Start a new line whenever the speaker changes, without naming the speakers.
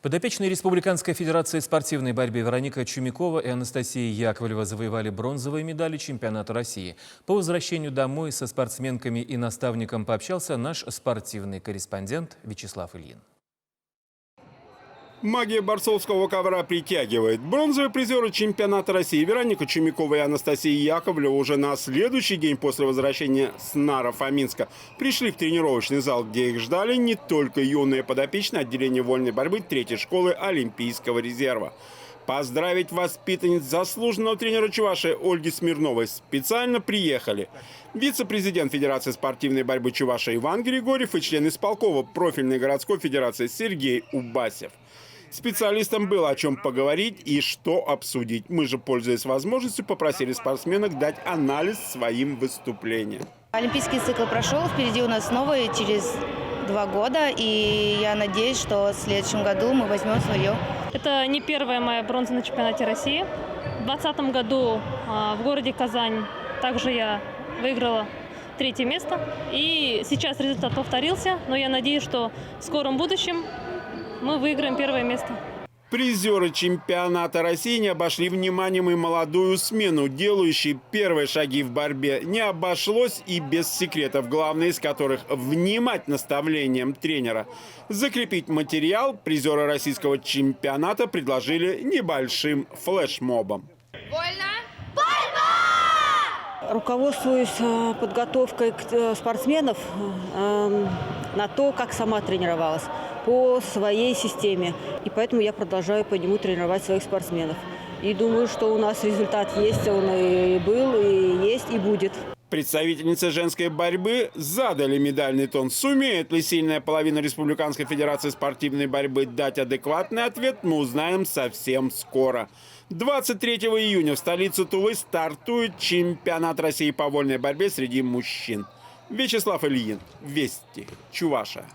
Подопечные Республиканской федерации спортивной борьбы Вероника Чумякова и Анастасия Яковлева завоевали бронзовые медали чемпионата России. По возвращению домой со спортсменками и наставником пообщался наш спортивный корреспондент Вячеслав Ильин.
Магия борцовского ковра притягивает. Бронзовые призеры чемпионата России Вероника Чумякова и Анастасия Яковлева уже на следующий день после возвращения с Наро-Фоминска пришли в тренировочный зал, где их ждали не только юные подопечные отделения вольной борьбы 3-й школы Олимпийского резерва. Поздравить воспитанниц заслуженного тренера Чувашии Ольги Смирновой специально приехали вице-президент Федерации спортивной борьбы Чувашии Иван Григорьев и член исполкома профильной городской федерации Сергей Убасев. Специалистам было о чем поговорить и что обсудить. Мы же, пользуясь возможностью, попросили спортсменок дать анализ своим выступлениям.
Олимпийский цикл прошел, впереди у нас новый через 2 года, и я надеюсь, что в следующем году мы возьмем свое.
Это не первая моя бронза на чемпионате России. В 2020 году в городе Казань также я выиграла 3-е место. И сейчас результат повторился, но я надеюсь, что в скором будущем мы выиграем 1-е место.
Призеры чемпионата России не обошли вниманием и молодую смену, делающие первые шаги в борьбе. Не обошлось и без секретов, главный из которых – внимать наставлениям тренера. Закрепить материал призеры российского чемпионата предложили небольшим флешмобом.
Руководствуюсь подготовкой спортсменов на то, как сама тренировалась, по своей системе. И поэтому я продолжаю по нему тренировать своих спортсменов. И думаю, что у нас результат есть, он и был, и есть, и будет.
Представительницы женской борьбы задали медальный тон. Сумеет ли сильная половина Республиканской федерации спортивной борьбы дать адекватный ответ, мы узнаем совсем скоро. 23 июня в столице Тулы стартует чемпионат России по вольной борьбе среди мужчин. Вячеслав Ильин, Вести, Чувашия.